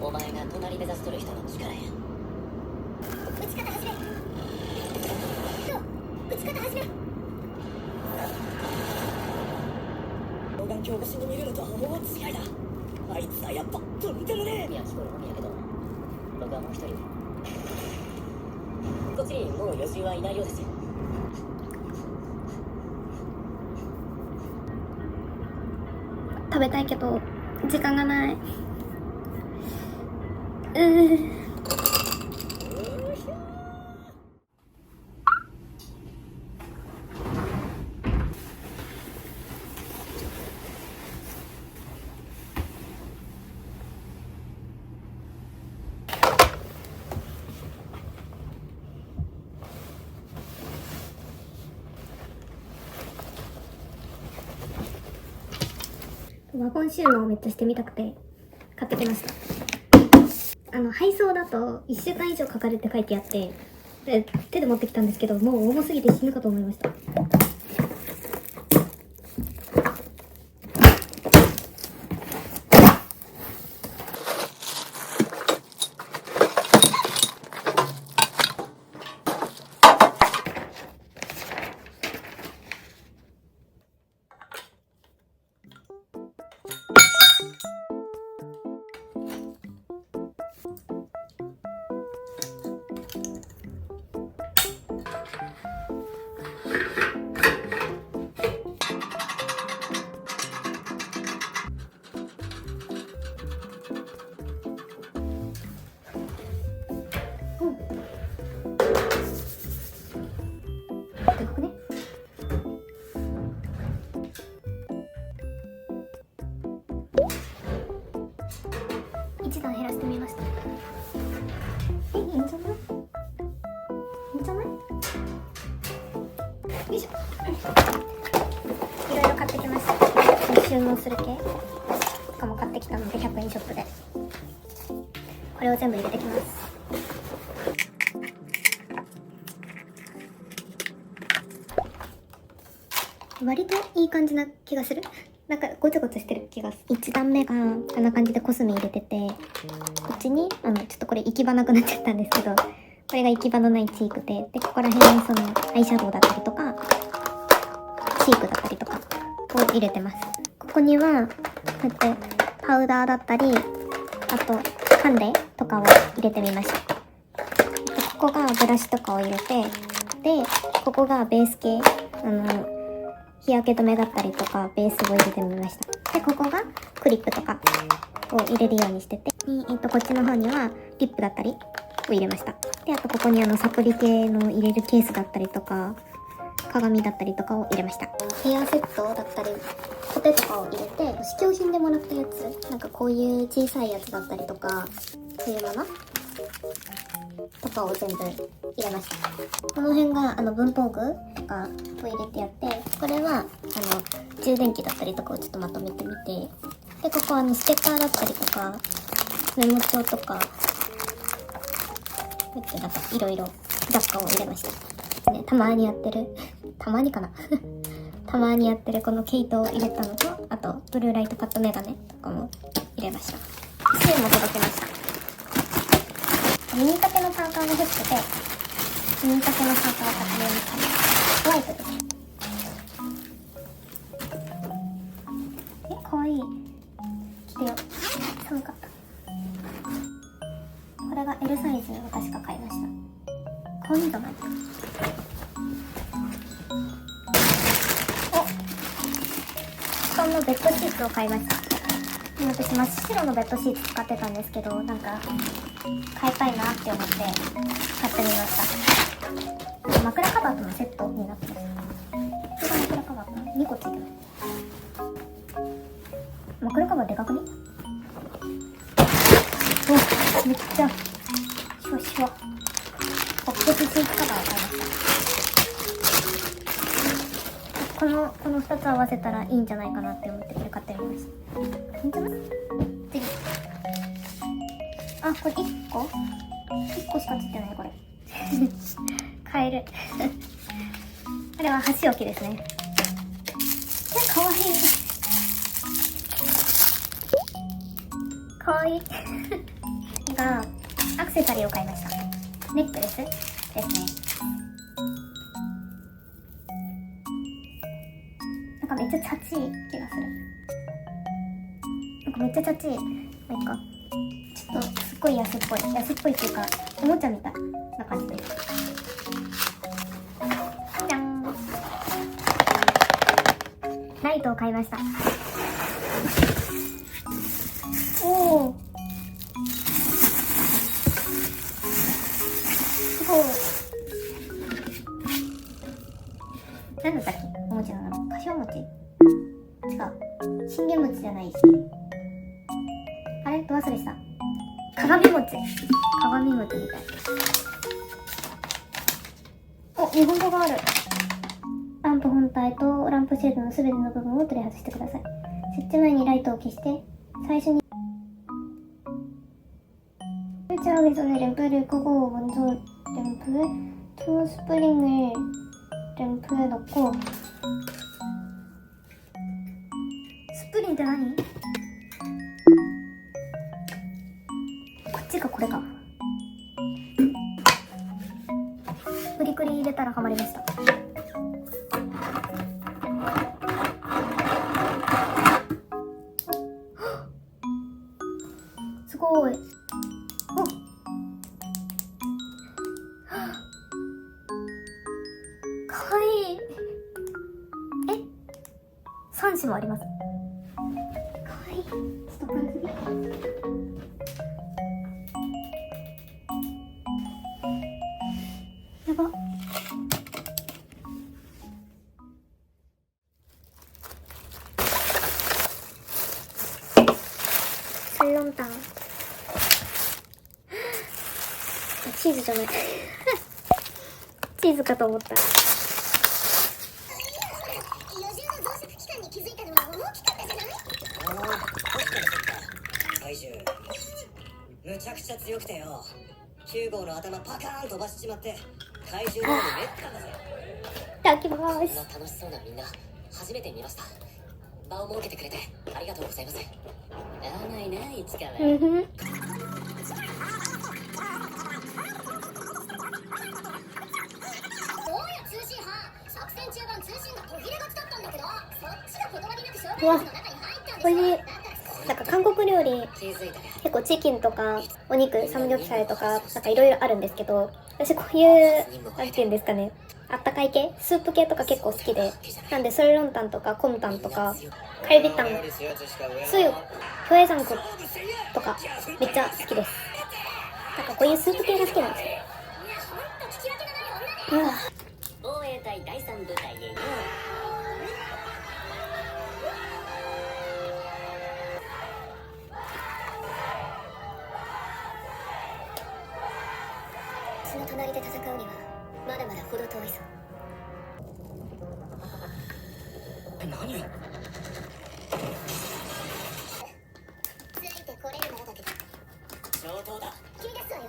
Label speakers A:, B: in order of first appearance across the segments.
A: お前が隣目指しとる人の力や。打ち方始め。打ち方始め。老眼鏡越しに見るのとは大違いだ。あいつはやっぱ飛んでるね。いや聞こえるのみやけど、僕はもう一人こっちにもう余人はいないようですよ。
B: 食べたいけど時間がない。ワゴン収納をめっちゃしてみたくて買ってきました。配送だと1週間以上かかるって書いてあって、で手で持ってきたんですけど、もう重すぎて死ぬかと思いました。でかくね。1段減らしてみました。いいんじゃない？いいんじゃない？よいしょ。いろいろ買ってきました。収納する系とかも買ってきたので、100円ショップでこれを全部入れてきます。割といい感じな気がする。なんかごちゃごちゃしてる気がする。1段目がこんな感じでコスメ入れてて、こっちにちょっとこれ行き場なくなっちゃったんですけど、これが行き場のないチークで、でここら辺にそのアイシャドウだったりとかチークだったりとかを入れてます。ここにはこうやってパウダーだったり、あとカンデとかを入れてみました。ここがブラシとかを入れて、でここがベース系、日焼け止めだったりとかベースを入れてみました。でここがクリップとかを入れるようにしてて、こっちの方にはリップだったりを入れました。であとここにサプリ系の入れるケースだったりとか鏡だったりとかを入れました。ヘアセットだったりコテとかを入れて、試供品でもらったやつ、なんかこういう小さいやつだったりとか、そういうものとかを全部入れました。この辺が文房具とかを入れてやって、これは充電器だったりとかをちょっとまとめてみて、でここはステッカーだったりとかメモ帳とかなんかいろいろ雑貨を入れました、ね、たまにやってるたまにかなたまにやってるこの毛糸を入れたのと、あとブルーライトカットメガネとかも入れました。シールも届けました。ミニ丈のパーカーが欲しくて、ミニ丈のパーカーを買ってみましたね。ホワイトです。かわいい。着てよ。寒かった。これが L サイズを確か買いました。かわいいじゃない。お、布団のベッドシーツを買いました。私真っ白のベッドシーツ使ってたんですけど、なんか変えたいなって思って買ってみました。枕カバーとのセットになってます。これが枕カバーかな。2個ついてます。枕カバーでかくね。お、めっちゃシュワシュワ。ポップスシーツカバーを買いました。この2つ合わせたらいいんじゃないかなって思ってこれ買ってみました。いいんじゃない？次。あ、これ1個しかついてないこれ。カエル。あれは箸置きですね。かわいい。かわいい。がアクセサリーを買いました。ネックレスですね。なんかめっちゃチャチい気がする。なんかめっちゃチャチい。なんかちょっとすっごい安っぽいっていうかおもちゃみたいな感じです。じゃん。ライトを買いました。おお。すごい。何だったっけ？お餅の名前。かしわ餅？違う。信玄餅じゃないし。あれ？ど忘れした。鏡餅みたい。お、日本語がある。ランプ本体とランプシェードのすべての部分を取り外してください。設置前にライトを消して、最初に설치하기전에 램프를 끄고 먼저 램프에 투 스프링을 램프에 넣고 스프링って何？こっちがこれか。フリクリ入れたらはまりました。すごい。かわいい。3種もあります。かわいい。ちょっとこれすぎ。やば。サイロンタン。チーズじゃない。チーズかと思った。
A: むちゃくちゃ強くてよ。9号の頭パカーン飛ばしちまって怪獣のようにめったんだぜ。
B: いただきます。
A: こんな楽しそうなみんな初めて見ました。場を設けてくれてありがとうございます。甘いな市川。
B: うんふん。
C: どうや通信班作戦中盤通信が途切れがちだったんだけど、そっちが断りなく障害物の中に入ったんですよ。
B: おいしい。なんか韓国料理
A: 気づいたか。
B: 結構チキンとかお肉サムギョプサルとかなんかいろいろあるんですけど、私こういうなんていうんですかね、あったかい系スープ系とか結構好きで、なんでソルロンタンとかコムタンとかカルビタン、そういうヒョエザンクとかめっちゃ好きです。なんかこういうスープ系が好きなんですよ。
A: 防衛隊第第3部隊へよ
C: 私の隣で戦うにはまだまだ程遠いぞ。
A: 何
C: ついてこれるならだけど。
A: 上等だ。
C: 君ですわよ。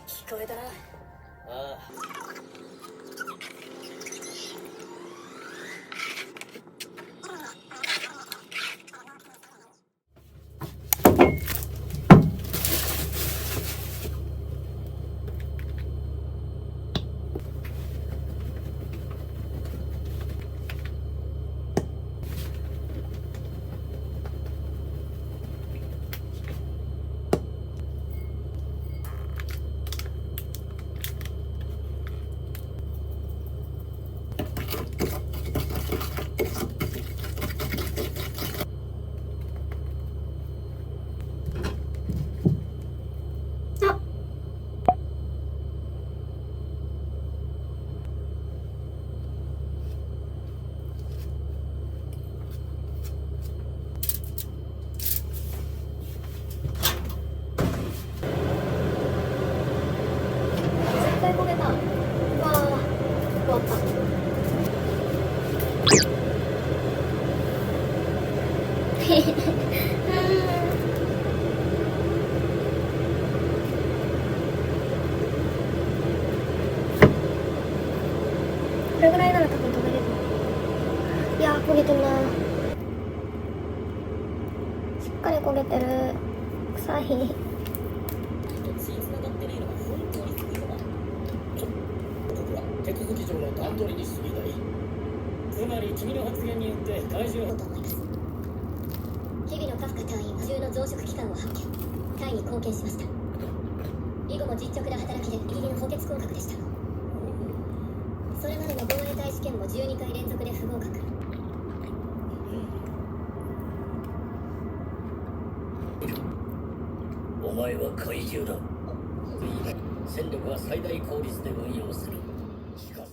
A: 聞こえたな。ああ。
B: 絶対焦げた。わあ、終わった。これぐらいなら多分食べれる。いやー、焦げてるな。しっかり焦げてる。臭い。
A: 血繋がってねえのが本当にすごいのだ。僕は手続き上の段取りに過ぎない。つまり君の発言によって怪獣
C: と思います。日々のカフカ隊員は銃の増殖期間を発見。隊に貢献しました。以後も実直な働きでギリギリの補欠合格でした。それまでの防衛隊試験も12回連続で不合格。
A: お前は怪獣だ。戦力は最大効率で運用する。しかし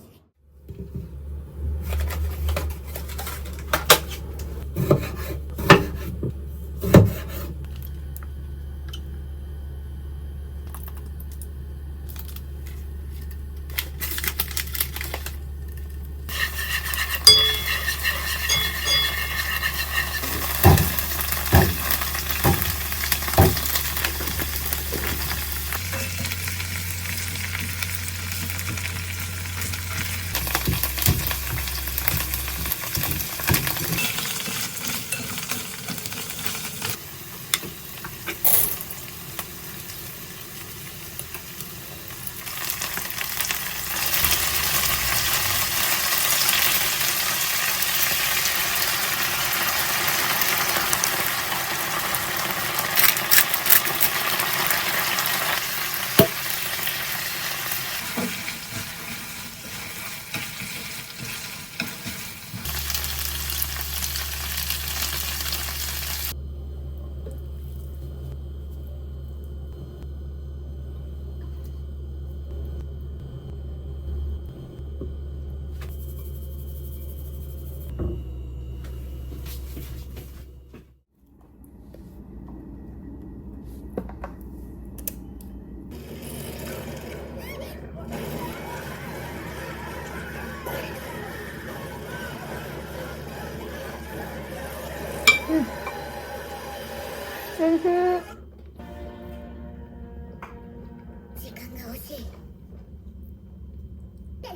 C: 時間が惜しい。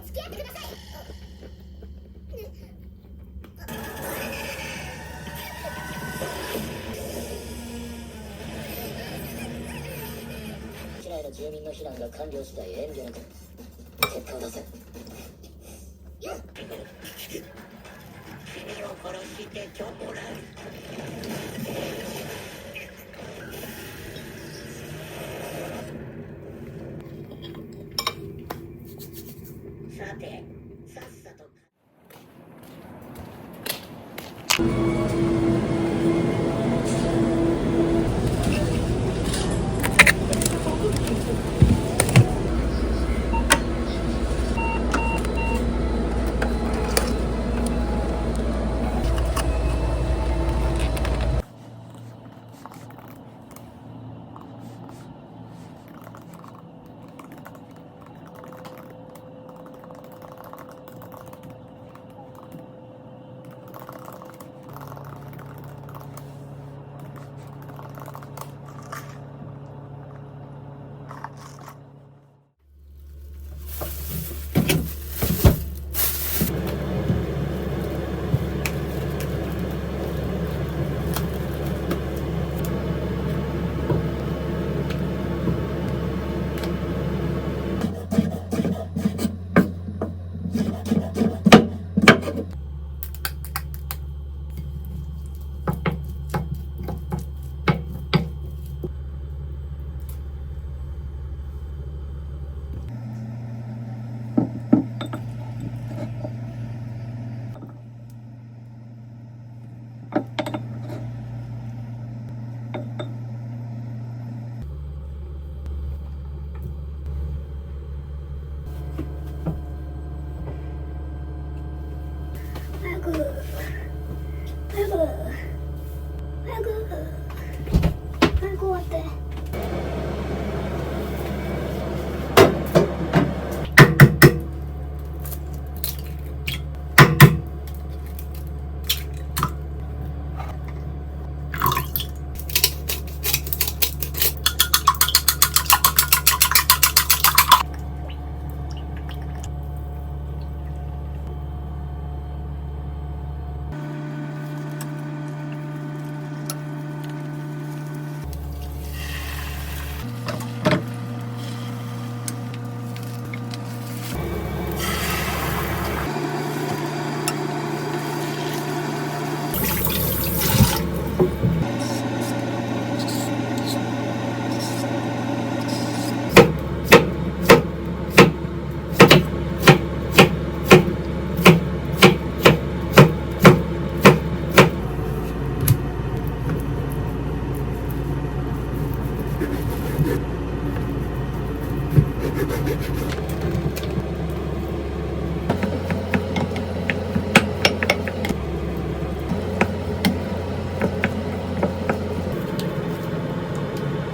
C: 付き合ってください。
A: 市内の住民の避難が完了次第遠慮なく結果を出せ。君を殺してちょもらう。さて、さっさと。
B: う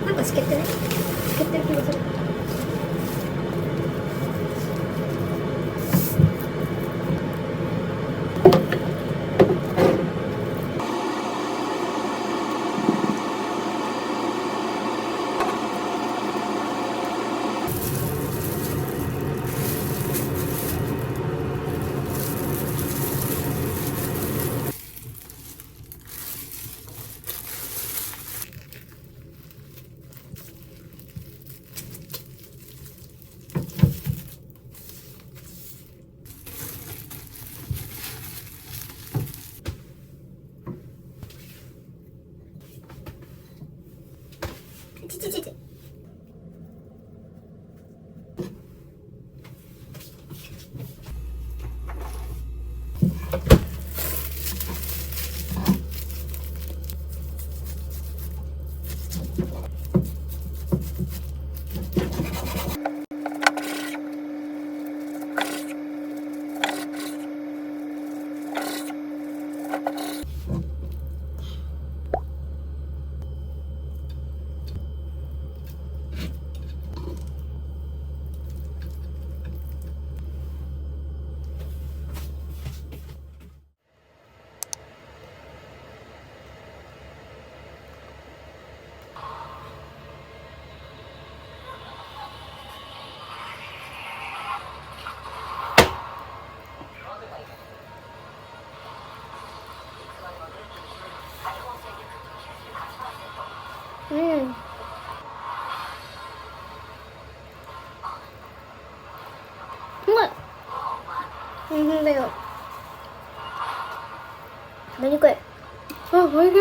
B: なんかしけってね、しけってる気がする。ちちちち。うん。うまい。おいしいんだよ。食べにくい。あ、おいしい。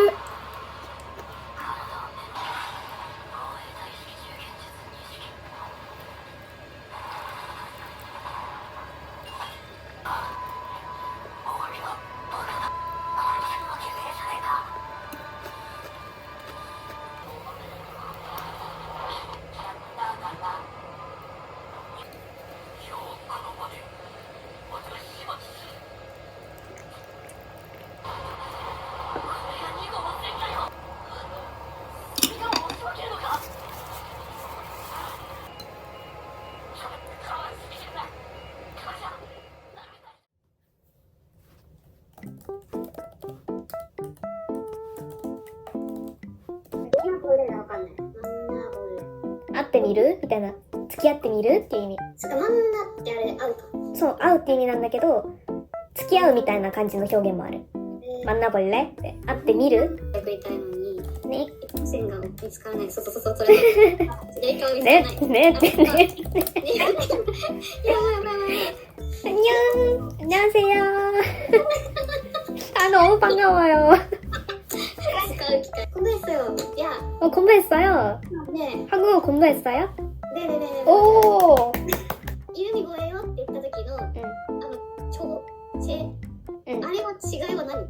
B: 会ってみるみたいな、付き合ってみるっていう意味。
C: そっか、マンナってあれ、会うか。
B: そう、会うって意味なんだけど、付き合うみたいな感じの表現もある。マンナボレって会ってみる
C: 送りたいのに、
B: ね。
C: 線が見つからない。そう、それ。やり方見つからない。
B: ねってね。
C: やばい。
B: にゃん、にゃんせよー。반가워요.
C: 공부했어요. 야.
B: 공부했어요?
C: 네.
B: 한국어 공부했어요?
C: 네네네.
B: 오.
C: 이름이 뭐예요? って言った時の、あれは違いは何？あ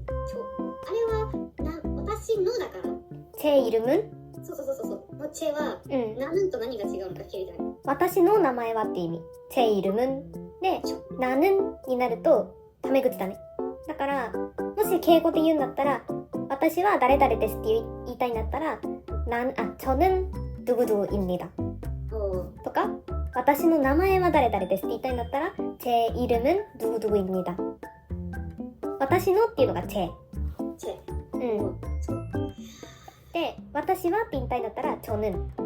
C: れは私のだから。
B: 제 이름은?
C: そうのチェは、나는と何が違うのか聞いたい。
B: 私の名前はって意味。제 이름은で、나는になるとタメ口だね。だからもし敬語で言うんだったら、私は誰々ですって言いたいんだったら、저는 누구누구입니다。とか、私の名前は誰々ですって言いたいんだったら、제 이름은 누구누구입니다。私のっていうのがチェ。で、私はって言いたいんだったら、저는。